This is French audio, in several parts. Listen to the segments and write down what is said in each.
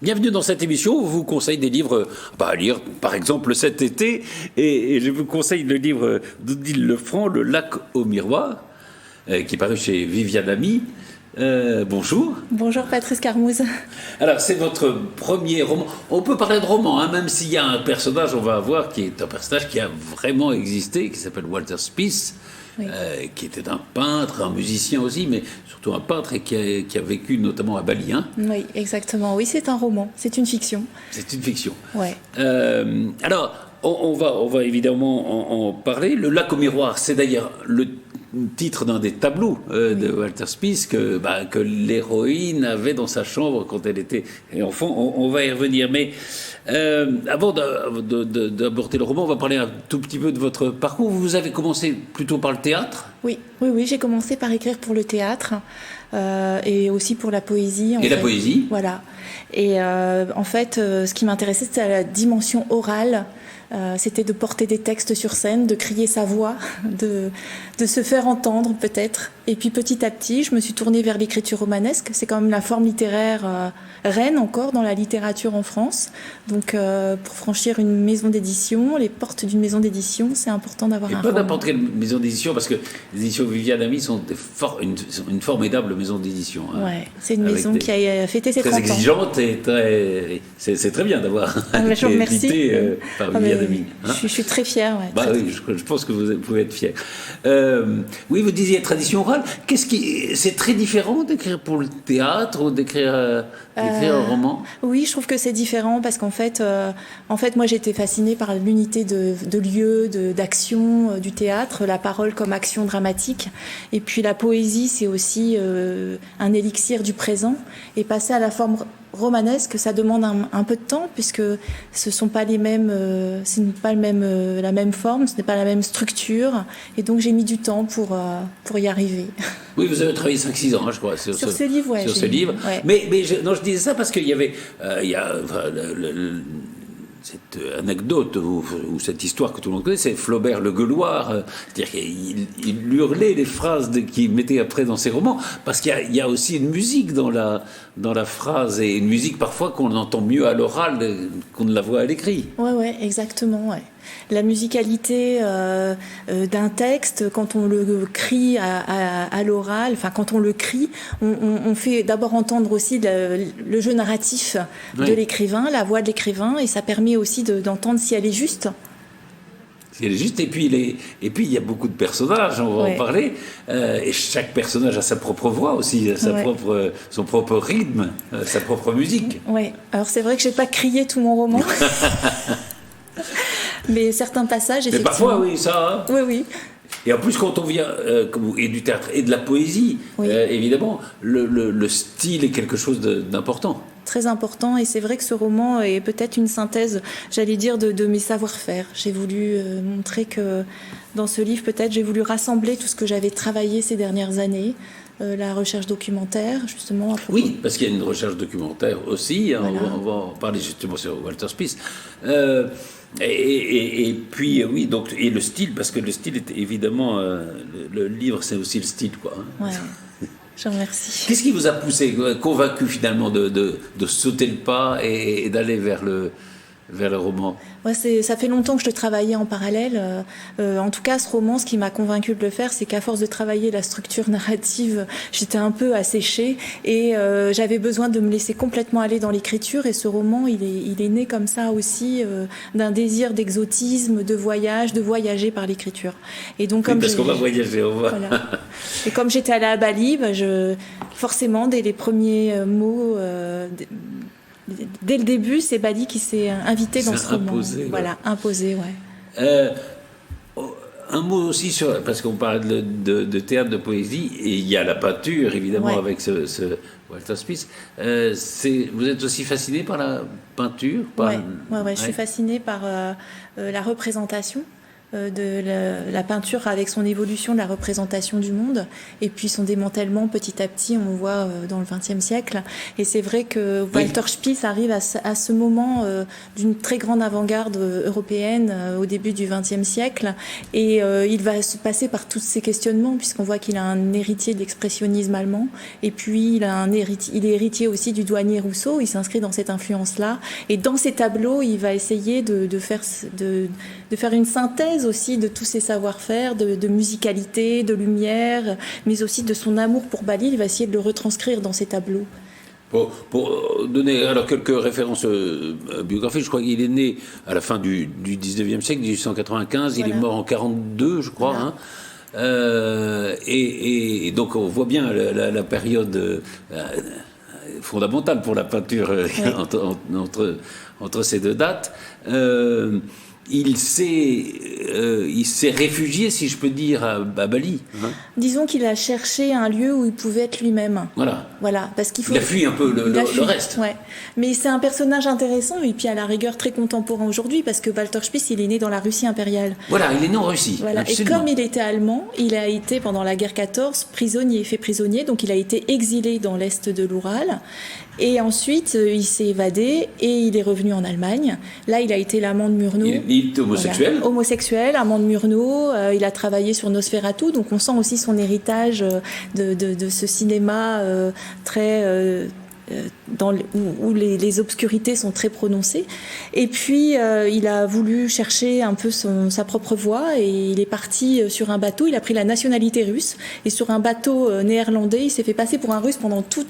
Bienvenue dans cette émission où je vous conseille des livres à lire, par exemple cet été, et je vous conseille le livre d'Odile Lefranc, Le lac au miroir, qui est paru chez Viviane Ami. Bonjour. Bonjour Patrice Carmouze. Alors c'est votre premier roman. On peut parler de roman, hein, même s'il y a un personnage, on va voir, qui est un personnage qui a vraiment existé, qui s'appelle Walter Spies. Oui. Qui était un peintre, un musicien aussi, mais surtout un peintre et qui a vécu notamment à Bali. Hein. Oui, exactement. Oui, c'est un roman, c'est une fiction. C'est une fiction. Ouais. Alors, on va évidemment en parler. Le lac au miroir, c'est d'ailleurs le titre d'un des tableaux de Walter Spies que l'héroïne avait dans sa chambre quand elle était enfant. On va y revenir, mais avant d'aborder le roman, on va parler un tout petit peu de votre parcours. Vous avez commencé plutôt par le théâtre ? Oui, j'ai commencé par écrire pour le théâtre et aussi pour la poésie. La poésie ? Voilà. Et en fait, ce qui m'intéressait, c'était la dimension orale. C'était de porter des textes sur scène, de crier sa voix, de se faire entendre peut-être. Et puis petit à petit, je me suis tournée vers l'écriture romanesque. C'est quand même la forme littéraire reine encore dans la littérature en France. Donc pour franchir une maison d'édition, les portes d'une maison d'édition, c'est important d'avoir un roman. Et pas n'importe quelle maison d'édition, parce que les éditions Viviane Ami sont une formidable maison d'édition. Hein, ouais, c'est une maison qui a fêté ses 30 ans. Très exigeante et c'est très bien d'avoir été édité par Viviane Ami. Hein, je suis très fière. Ouais, oui, je pense que vous pouvez être fière. Oui, vous disiez tradition orale. C'est très différent d'écrire pour le théâtre ou d'écrire un roman ? Oui, je trouve que c'est différent parce qu'en fait, moi j'étais fascinée par l'unité de lieu, d'action du théâtre, la parole comme action dramatique. Et puis la poésie, c'est aussi un élixir du présent. Et passer à la forme romanesque, ça demande un peu de temps puisque ce sont pas les mêmes, ce n'est pas la même forme, ce n'est pas la même structure, et donc j'ai mis du temps pour y arriver. Oui, vous avez travaillé 5-6 ans, je crois, sur ce livre. Ouais, sur ce livre. Ouais. Mais je disais ça parce qu'il y avait, cette anecdote ou cette histoire que tout le monde connaît, c'est Flaubert le Gueuloir, c'est-à-dire qu'il hurlait les phrases qu'il mettait après dans ses romans, parce qu'il y a aussi une musique dans la phrase, et une musique parfois qu'on entend mieux à l'oral qu'on ne la voit à l'écrit. Ouais, exactement, ouais. La musicalité d'un texte, quand on le crie à l'oral, enfin quand on le crie, on fait d'abord entendre aussi le jeu narratif de l'écrivain, la voix de l'écrivain, et ça permet aussi d'entendre si elle est juste. Si elle est juste, et puis il y a beaucoup de personnages, on va en parler, et chaque personnage a sa propre voix aussi, son propre rythme, sa propre musique. Oui, alors c'est vrai que j'ai pas crié tout mon roman. Mais certains passages, effectivement. Mais parfois, oui, ça. Hein. Oui. Et en plus, quand on vient et du théâtre et de la poésie, évidemment, le style est quelque chose d'important. Très important, et c'est vrai que ce roman est peut-être une synthèse, j'allais dire, de mes savoir-faire. J'ai voulu montrer que dans ce livre, peut-être, j'ai voulu rassembler tout ce que j'avais travaillé ces dernières années. La recherche documentaire, justement. Oui, parce qu'il y a une recherche documentaire aussi. Voilà. On va en parler justement sur Walter Spies. Et puis, oui, donc, et le style, parce que le style est évidemment. Le livre, c'est aussi le style, quoi. Hein. Ouais. Je remercie. Qu'est-ce qui vous a poussé, convaincu finalement de sauter le pas et d'aller vers le roman ? Ouais, ça fait longtemps que je le travaillais en parallèle. En tout cas, ce roman, ce qui m'a convaincue de le faire, c'est qu'à force de travailler la structure narrative, j'étais un peu asséchée et j'avais besoin de me laisser complètement aller dans l'écriture. Et ce roman, il est né comme ça aussi d'un désir d'exotisme, de voyage, de voyager par l'écriture. Et donc, comme parce qu'on va voyager, on va. Voilà. Et comme j'étais allée à Bali, forcément, dès les premiers mots. Dès le début, c'est Bali qui s'est invité dans ce roman. Voilà, imposé, ouais. Un mot aussi parce qu'on parle de théâtre, de poésie, et il y a la peinture, évidemment, avec ce Walter Spies. Vous êtes aussi fasciné par la peinture ? Oui, je suis fascinée par la représentation. de la peinture avec son évolution de la représentation du monde et puis son démantèlement petit à petit, on voit dans le XXe siècle. Et c'est vrai que Walter Spies arrive à ce moment d'une très grande avant-garde européenne au début du XXe siècle et il va se passer par tous ces questionnements puisqu'on voit qu'il a un héritier de l'expressionnisme allemand et puis il est héritier aussi du douanier Rousseau, il s'inscrit dans cette influence-là et dans ces tableaux, il va essayer de faire une synthèse aussi de tous ses savoir-faire, de musicalité, de lumière, mais aussi de son amour pour Bali. Il va essayer de le retranscrire dans ses tableaux. Pour donner alors quelques références biographiques, je crois qu'il est né à la fin du 19e siècle, 1895, voilà. Il est mort en 42, je crois. Voilà. Et donc on voit bien la période fondamentale pour la peinture entre ces deux dates. Il s'est réfugié, si je peux dire, à Bali. Disons qu'il a cherché un lieu où il pouvait être lui-même. Voilà. Parce qu'il faut... Il a fui un peu le reste. Ouais. Mais c'est un personnage intéressant et puis à la rigueur très contemporain aujourd'hui parce que Walter Spies, il est né dans la Russie impériale. Voilà, il est né en Russie. Voilà. Et comme il était allemand, il a été pendant la guerre 14 fait prisonnier, donc il a été exilé dans l'est de l'Oural. Et ensuite, il s'est évadé et il est revenu en Allemagne. Là, il a été l'amant de Murnau. Il est homosexuel. Voilà. Homosexuel, amant de Murnau. Il a travaillé sur Nosferatu, donc on sent aussi son héritage de ce cinéma très... où les obscurités sont très prononcées. Et puis, il a voulu chercher un peu sa propre voie et il est parti sur un bateau. Il a pris la nationalité russe et sur un bateau néerlandais, il s'est fait passer pour un russe pendant toute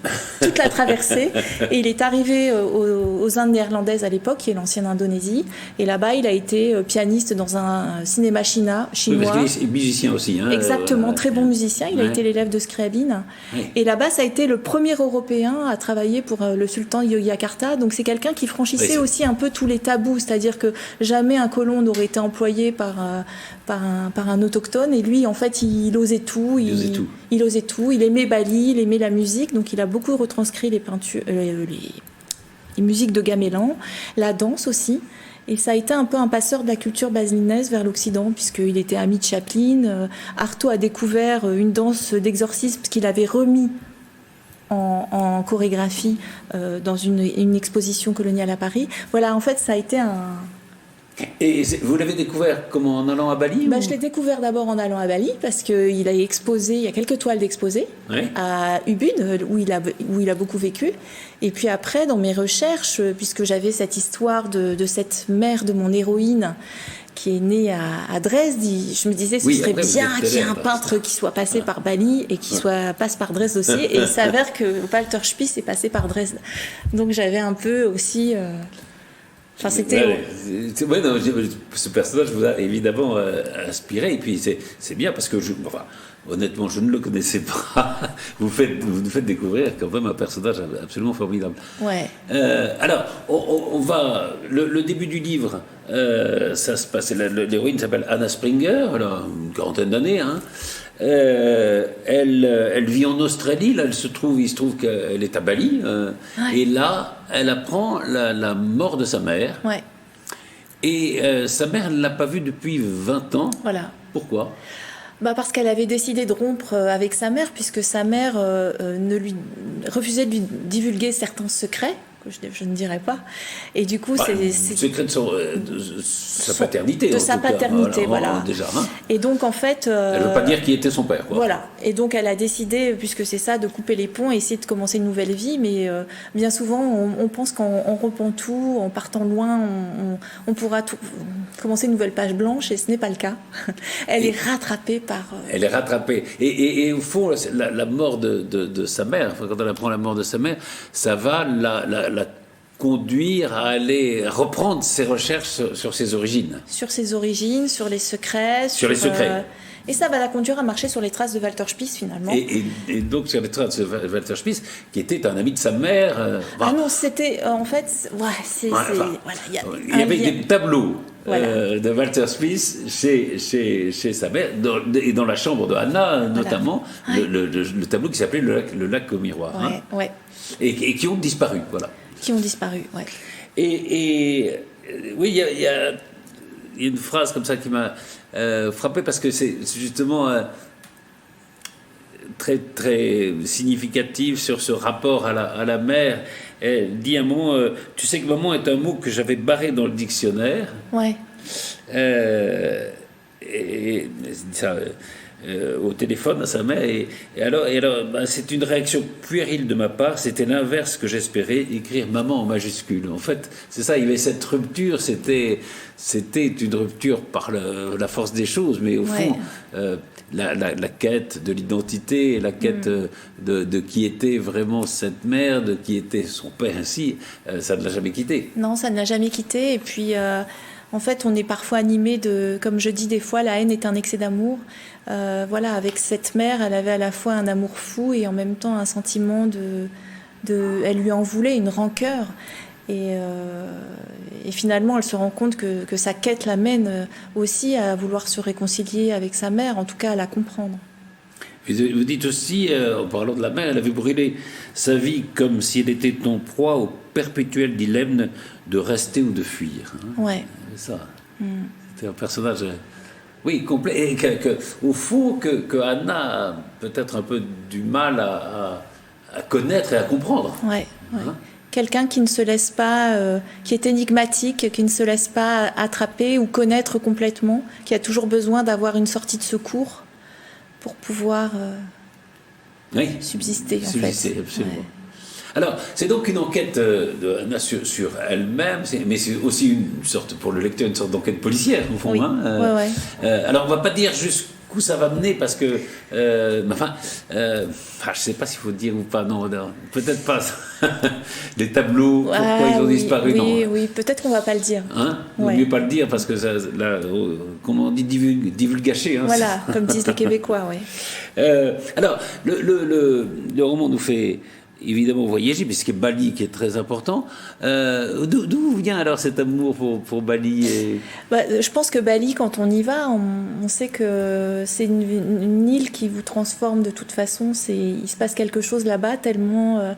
la traversée. Et il est arrivé aux Indes néerlandaises à l'époque, qui est l'ancienne Indonésie. Et là-bas, il a été pianiste dans un cinéma chinois. Oui, parce qu'il est musicien aussi. Exactement, très bon musicien. Il a été l'élève de Scriabine. Oui. Et là-bas, ça a été le premier Européen à travailler pour le sultan Yogyakarta. Donc c'est quelqu'un qui franchissait aussi un peu tous les tabous, c'est-à-dire que jamais un colon n'aurait été employé par un autochtone et lui en fait il osait tout, il osait tout, il aimait Bali, il aimait la musique, donc il a beaucoup retranscrit les peintures, les musiques de gamelan, la danse aussi. Et ça a été un peu un passeur de la culture baselinaise vers l'Occident, puisqu'il était ami de Chaplin. Artaud a découvert une danse d'exorcisme qu'il avait remis en chorégraphie dans une exposition coloniale à Paris. Voilà, en fait, ça a été un... Et vous l'avez découvert comment, en allant à Bali Je l'ai découvert d'abord en allant à Bali, parce qu'il a exposé, il y a quelques toiles d'exposés à Ubud, où il a beaucoup vécu. Et puis après, dans mes recherches, puisque j'avais cette histoire de cette mère de mon héroïne, qui est née à Dresde, je me disais ce serait bien qu'il y ait un peintre qui soit passé par Bali et qui passe par Dresde aussi. Et il s'avère que Walter Spies est passé par Dresde. Donc j'avais un peu aussi... Enfin, c'était... ce personnage vous a évidemment inspiré. Et puis c'est bien parce que, honnêtement, je ne le connaissais pas. Vous nous faites découvrir quand même un personnage absolument formidable. Ouais. Alors, on va... Le début du livre, ça se passe... L'héroïne s'appelle Anna Springer, elle a une quarantaine d'années. Elle vit en Australie. Là, il se trouve qu'elle est à Bali. Et là, elle apprend la mort de sa mère. Ouais. Et sa mère, elle ne l'a pas vue depuis 20 ans. Voilà. Pourquoi ? Parce qu'elle avait décidé de rompre avec sa mère, puisque sa mère refusait de lui divulguer certains secrets, que je ne dirais pas. Et du coup, c'est secret de sa paternité. De sa paternité, voilà. Déjà, Et donc, en fait... elle ne veut pas dire qui était son père, quoi. Voilà. Et donc, elle a décidé, puisque c'est ça, de couper les ponts et essayer de commencer une nouvelle vie. Mais bien souvent, on pense qu'en rompant tout, en partant loin, on pourra commencer une nouvelle page blanche, et ce n'est pas le cas. Elle est rattrapée par... Elle est rattrapée. Et au fond, la mort de sa mère, quand elle apprend la mort de sa mère, ça va la conduire à aller reprendre ses recherches sur ses origines. Sur ses origines, sur les secrets. Sur les secrets. Et ça va la conduire à marcher sur les traces de Walter Spies, finalement. Et donc, sur les traces de Walter Spies, qui était un ami de sa mère. Non, c'était... en fait... il y avait des tableaux de Walter Spies chez sa mère, et dans la chambre de Anna, notamment, le tableau qui s'appelait le lac au miroir. Et qui ont disparu, voilà. Qui ont disparu, ouais. Et oui, il y a il y a une phrase comme ça qui m'a frappé parce que c'est justement très, très significative sur ce rapport à la mère. Elle dit un moment, tu sais que maman est un mot que j'avais barré dans le dictionnaire. Ouais. Et ça, au téléphone à sa mère. Et alors ben, c'est une réaction puérile de ma part. C'était l'inverse que j'espérais, écrire maman en majuscule. En fait, c'est ça, il y avait cette rupture. C'était une rupture par la force des choses, mais au fond, la quête de l'identité, la quête de qui était vraiment cette mère, de qui était son père ainsi, ça ne l'a jamais quitté. Non, ça ne l'a jamais quitté. Et puis, en fait, on est parfois animé de, comme je dis des fois, la haine est un excès d'amour. Voilà, avec cette mère, elle avait à la fois un amour fou et en même temps un sentiment elle lui en voulait, une rancœur. Et finalement, elle se rend compte que sa quête l'amène aussi à vouloir se réconcilier avec sa mère, en tout cas à la comprendre. Vous dites aussi, en parlant de la mère, elle avait brûlé sa vie comme si elle était en proie au perpétuel dilemme de rester ou de fuir. Hein. Ouais. C'est ça. C'était un personnage, oui, complet. Et au fond, que Anna a peut-être un peu du mal à connaître et à comprendre. Ouais. Hein. Quelqu'un qui ne se laisse pas, qui est énigmatique, qui ne se laisse pas attraper ou connaître complètement, qui a toujours besoin d'avoir une sortie de secours pour pouvoir subsister, en fait. Absolument. Ouais. Alors, c'est donc une enquête de Anna sur elle-même, mais c'est aussi une sorte, pour le lecteur, une sorte d'enquête policière, au fond. Oui. Hein. Alors, on ne va pas dire jusqu'où ça va mener, parce que, je ne sais pas s'il faut dire ou pas, non, peut-être pas. Les tableaux, pourquoi ils ont disparu, non. Oui, peut-être qu'on ne va pas le dire. Hein, il vaut mieux pas le dire, parce que, ça, là, comment on dit, divulgacher. Hein, voilà, comme disent les Québécois, oui. Alors, le roman nous fait évidemment voyager, puisque Bali qui est très important. D'où vient alors cet amour pour Bali Je pense que Bali, quand on y va, on sait que c'est une île qui vous transforme de toute façon. Il se passe quelque chose là-bas, tellement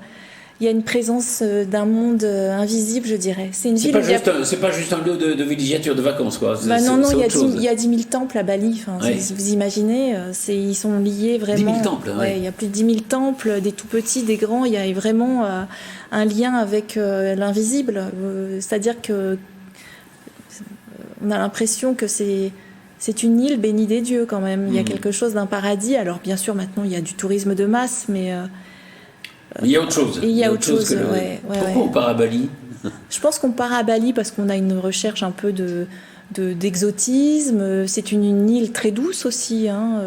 il y a une présence d'un monde invisible, je dirais. C'est une ville. C'est pas juste un lieu de villégiature, de vacances, quoi. Non, il y a 10 000 temples à Bali. Enfin, vous imaginez, ils sont liés vraiment. 10 000 temples, il y a plus de 10 000 temples, des tout petits, des grands. Il y a vraiment un lien avec l'invisible. C'est-à-dire que on a l'impression que c'est une île bénie des dieux quand même. Il y a quelque chose d'un paradis. Alors bien sûr, maintenant il y a du tourisme de masse, mais il y a autre chose. Il y a autre chose. Pourquoi on part à Bali ? Je pense qu'on part à Bali parce qu'on a une recherche un peu d'exotisme. C'est une île très douce aussi. Hein.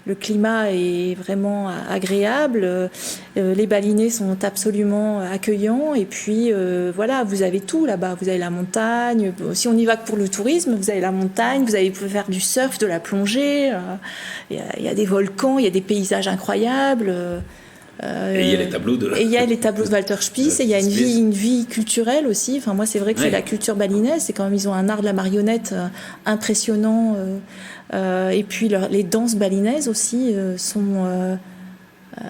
Le climat est vraiment agréable. Les Balinais sont absolument accueillants. Et puis, voilà, vous avez tout là-bas. Vous avez la montagne. Si on y va que pour le tourisme, vous avez la montagne. Vous pouvez faire du surf, de la plongée. Il y a des volcans, il y a des paysages incroyables. Et il y a les tableaux de Walter Spies, et il y a une vie culturelle aussi. Enfin, moi, c'est vrai que c'est la culture balinaise. C'est quand même, ils ont un art de la marionnette impressionnant. Et puis les danses balinaises aussi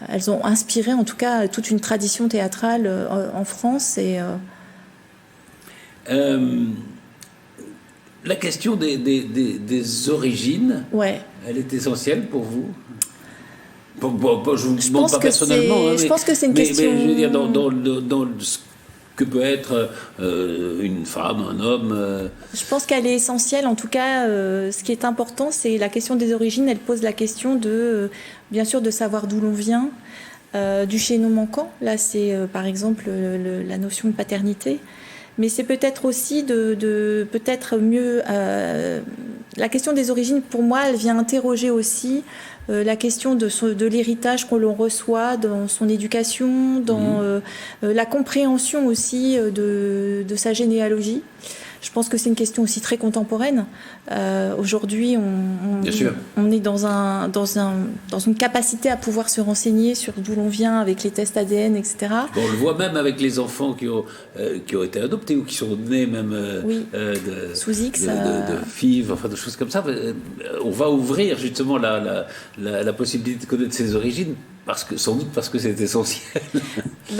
elles ont inspiré en tout cas toute une tradition théâtrale en France. Et la question des origines, elle est essentielle pour vous. Je vous demande pas personnellement. Je pense que c'est une question. Mais je veux dire, dans ce que peut être une femme, un homme. Je pense qu'elle est essentielle. En tout cas, ce qui est important, c'est la question des origines. Elle pose la question bien sûr, de savoir d'où l'on vient, du chaînon manquant. Là, c'est par exemple la notion de paternité. Mais c'est peut-être aussi peut-être mieux. La question des origines, pour moi, elle vient interroger aussi la question de l'héritage qu'on reçoit dans son éducation, dans la compréhension aussi de sa généalogie. Je pense que c'est une question aussi très contemporaine. Aujourd'hui, on est dans une capacité à pouvoir se renseigner sur d'où l'on vient avec les tests ADN, etc. Bon, on le voit même avec les enfants qui ont été adoptés ou qui sont nés même sous X, de FIV, enfin de choses comme ça. On va ouvrir justement la possibilité de connaître ses origines sans doute parce que c'est essentiel.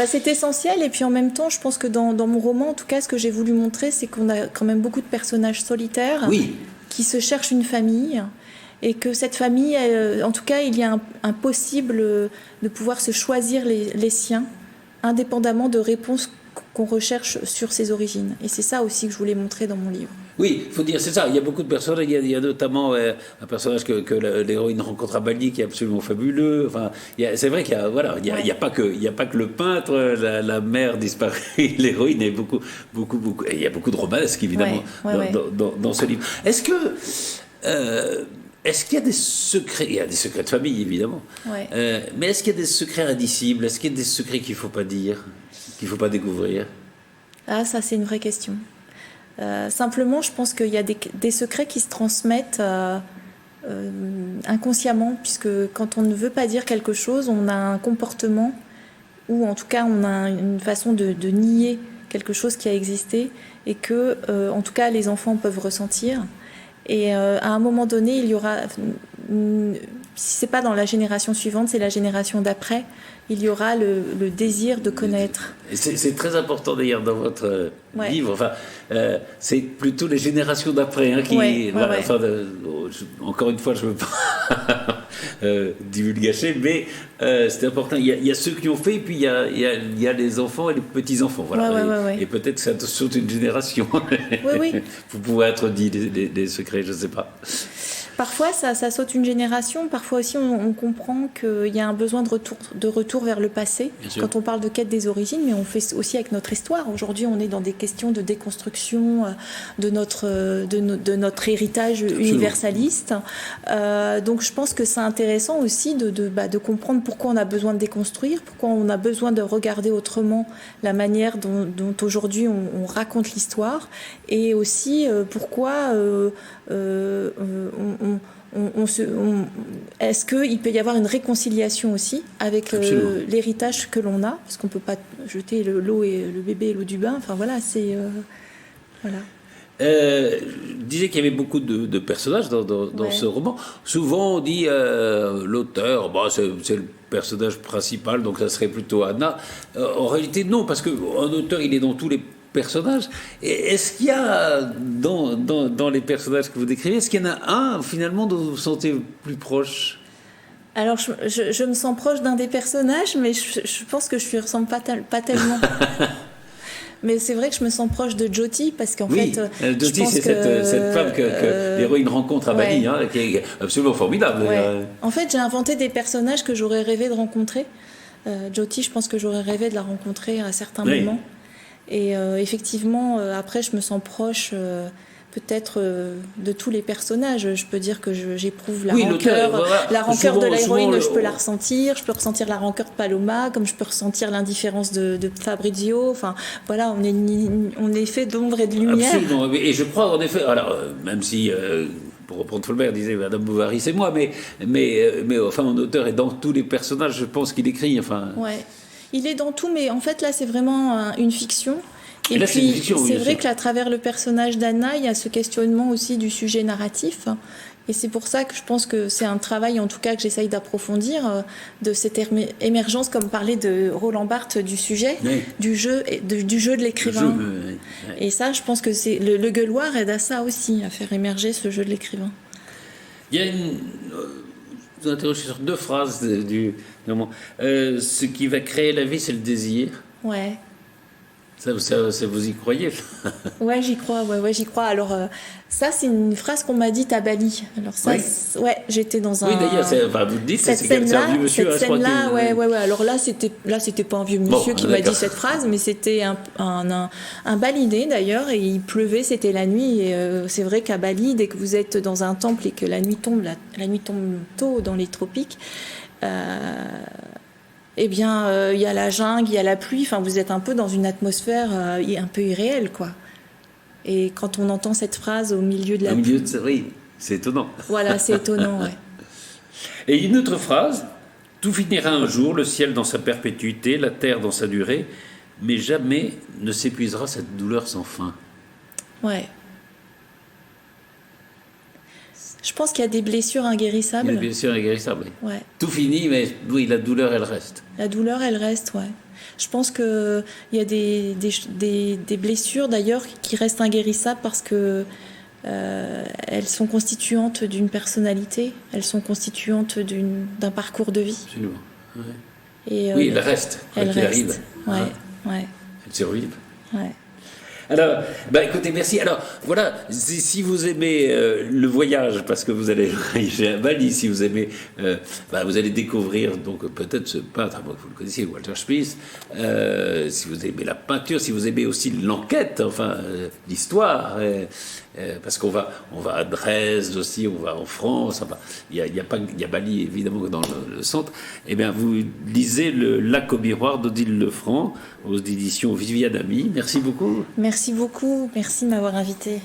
C'est essentiel, et puis en même temps, je pense que dans mon roman, en tout cas, ce que j'ai voulu montrer, c'est qu'on a quand même beaucoup de personnages solitaires qui se cherchent une famille, et que cette famille, en tout cas, il y a un possible de pouvoir se choisir les siens, indépendamment de réponses qu'on recherche sur ses origines. Et c'est ça aussi que je voulais montrer dans mon livre. Oui, il faut dire, c'est ça. Il y a beaucoup de personnages. Il y a notamment un personnage que l'héroïne rencontre à Bali qui est absolument fabuleux. Enfin, c'est vrai qu'il y a, voilà, il y a pas que le peintre, la mère disparue. L'héroïne est beaucoup. Il y a beaucoup de romanesque évidemment dans ce livre. Est-ce qu'il y a des secrets? Il y a des secrets de famille évidemment. Mais est-ce qu'il y a des secrets indicibles? Est-ce qu'il y a des secrets qu'il ne faut pas dire, qu'il ne faut pas découvrir? Ah, ça c'est une vraie question. Simplement, je pense qu'il y a des secrets qui se transmettent inconsciemment, puisque quand on ne veut pas dire quelque chose, on a un comportement, ou en tout cas on a une façon de nier quelque chose qui a existé, et que, en tout cas, les enfants peuvent ressentir. Et à un moment donné, il y aura, si c'est pas dans la génération suivante, c'est la génération d'après, il y aura le désir de connaître. Et c'est très important d'ailleurs dans votre livre. Enfin, c'est plutôt les générations d'après qui. Enfin, encore une fois, je ne veux pas divulgacher, mais c'est important. Il y a ceux qui ont fait, et puis il y a les enfants et les petits-enfants. Voilà. Et peut-être que ça saute une génération. Vous pouvez être dit des secrets, je ne sais pas. Parfois, ça saute une génération. Parfois aussi, on comprend qu'il y a un besoin de retour vers le passé. Quand on parle de quête des origines, mais on fait aussi avec notre histoire. Aujourd'hui, on est dans des questions de déconstruction de notre héritage universaliste. Donc, je pense que c'est intéressant aussi de comprendre pourquoi on a besoin de déconstruire, pourquoi on a besoin de regarder autrement la manière dont aujourd'hui on raconte l'histoire, et aussi pourquoi est-ce qu'il peut y avoir une réconciliation aussi avec l'héritage que l'on a, parce qu'on ne peut pas jeter l'eau et le bébé et l'eau du bain. Enfin voilà, c'est voilà. Je disais qu'il y avait beaucoup de personnages dans ce roman. Souvent on dit l'auteur, c'est le personnage principal, donc ça serait plutôt Anna. En réalité non, parce qu'un auteur il est dans tous les personnages. Et est-ce qu'il y a dans les personnages que vous décrivez, est-ce qu'il y en a un finalement dont vous vous sentez plus proche? Alors je me sens proche d'un des personnages, mais je pense que je lui ressemble pas tellement. Mais c'est vrai que je me sens proche de Jyoti, parce qu'en fait... Jyoti, c'est cette femme que l'héroïne rencontre à Bali, qui est absolument formidable. En fait, j'ai inventé des personnages que j'aurais rêvé de rencontrer. Jyoti, je pense que j'aurais rêvé de la rencontrer à certains moments. Et effectivement, après, je me sens proche peut-être de tous les personnages. Je peux dire que j'éprouve la rancœur. La rancœur de l'héroïne, je peux la ressentir. Je peux ressentir la rancœur de Paloma, comme je peux ressentir l'indifférence de Fabrizio. Enfin, voilà, on est fait d'ombre et de lumière. Absolument. Et je crois, en effet, alors, même si... pour reprendre Faulkner, disait Madame Bovary, c'est moi, mais enfin, mon auteur est dans tous les personnages, je pense qu'il écrit. Enfin... Ouais. Il est dans tout, mais en fait, là, c'est vraiment une fiction. Et là, puis, c'est vrai qu'à travers le personnage d'Anna, il y a ce questionnement aussi du sujet narratif. Et c'est pour ça que je pense que c'est un travail, en tout cas, que j'essaye d'approfondir, de cette émergence, comme parlait de Roland Barthes, du sujet, du jeu de l'écrivain. Et ça, je pense que c'est le gueuloir aide à ça aussi, à faire émerger ce jeu de l'écrivain. Il y a vous interrogez sur 2 phrases du roman. Ce qui va créer la vie, c'est le désir. Ouais. Ça, vous y croyez? Ouais, j'y crois. Ouais, j'y crois. Alors, ça, c'est une phrase qu'on m'a dite à Bali. Alors ça, j'étais dans un. Oui, d'ailleurs, vous dites, c'est un vieux monsieur. Cette scène-là, ouais. Alors là, c'était pas un vieux monsieur qui m'a dit cette phrase, mais c'était un Balinais d'ailleurs, et il pleuvait, c'était la nuit. Et c'est vrai qu'à Bali, dès que vous êtes dans un temple et que la nuit tombe tôt dans les tropiques. Eh bien, il y a la jungle, il y a la pluie. Enfin, vous êtes un peu dans une atmosphère un peu irréelle, quoi. Et quand on entend cette phrase au milieu de la pluie... Oui, c'est étonnant. Voilà, c'est étonnant, ouais. Et une autre phrase, tout finira un jour, le ciel dans sa perpétuité, la terre dans sa durée, mais jamais ne s'épuisera cette douleur sans fin. Ouais. Je pense qu'il y a des blessures inguérissables. Il y a des blessures inguérissables, oui. Ouais. Tout finit, mais oui, la douleur, elle reste. La douleur, elle reste, ouais. Je pense qu'il y a des blessures, d'ailleurs, qui restent inguérissables parce que elles sont constituantes d'une personnalité, elles sont constituantes d'un parcours de vie. Absolument. Ouais. Et, oui, elle reste, quoi qu'il arrive. Ouais, Hein. ouais, Elle survive. ouais. Alors, écoutez, merci. Alors, voilà, si vous aimez le voyage, parce que vous allez voyager à Bali, si vous aimez, vous allez découvrir, donc peut-être ce peintre, moi, vous le connaissez, Walter Spies, si vous aimez la peinture, si vous aimez aussi l'enquête, enfin, l'histoire, parce qu'on va à Dresde aussi, on va en France, enfin, il y a Bali évidemment dans le centre, eh bien, vous lisez le Lac au miroir d'Odile Lefranc, aux éditions Viviane Ami. Merci beaucoup. Merci beaucoup, merci de m'avoir invité.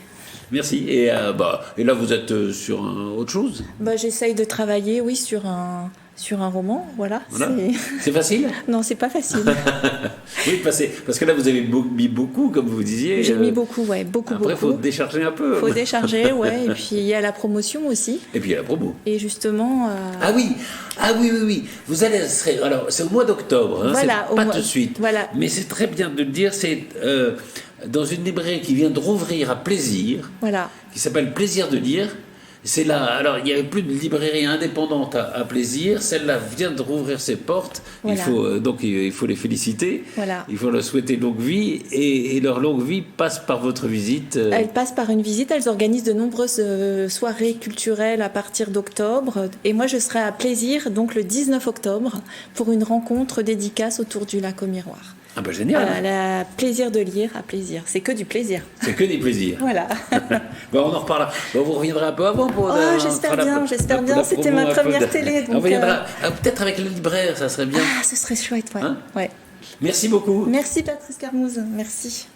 Merci. Et là, vous êtes sur autre chose? J'essaye de travailler, oui, sur un roman, voilà. C'est facile? Non, c'est pas facile. Oui, parce que là, vous avez mis beaucoup, comme vous disiez. J'ai mis beaucoup, ouais, beaucoup. Après, il faut décharger un peu. Il faut décharger, ouais. Et puis, il y a la promotion aussi. Et puis, il y a la promo. Et justement... Ah oui. Vous allez... Alors, c'est au mois d'octobre. Hein, voilà. C'est pas tout de suite. Voilà. Mais c'est très bien de le dire. C'est dans une librairie qui vient de rouvrir à Plaisir. Voilà. Qui s'appelle Plaisir de lire. C'est là, alors il n'y avait plus de librairie indépendante à Plaisir, celle-là vient de rouvrir ses portes, voilà. Il faut les féliciter, voilà. Il faut leur souhaiter longue vie, et leur longue vie passe par votre visite. Elle passe par une visite, elles organisent de nombreuses soirées culturelles à partir d'octobre, et moi je serai à Plaisir, donc le 19 octobre, pour une rencontre dédicace autour du lac au miroir. Ah génial. La plaisir de lire à Plaisir. C'est que du plaisir. C'est que du plaisir. Voilà. On en reparlera. Vous reviendrez un peu avant pour... j'espère bien. C'était ma première télé. Donc on reviendra peut-être avec le libraire, ça serait bien. Ah, ce serait chouette, ouais. Hein ouais. Merci beaucoup. Merci Patrice Carmouze. Merci.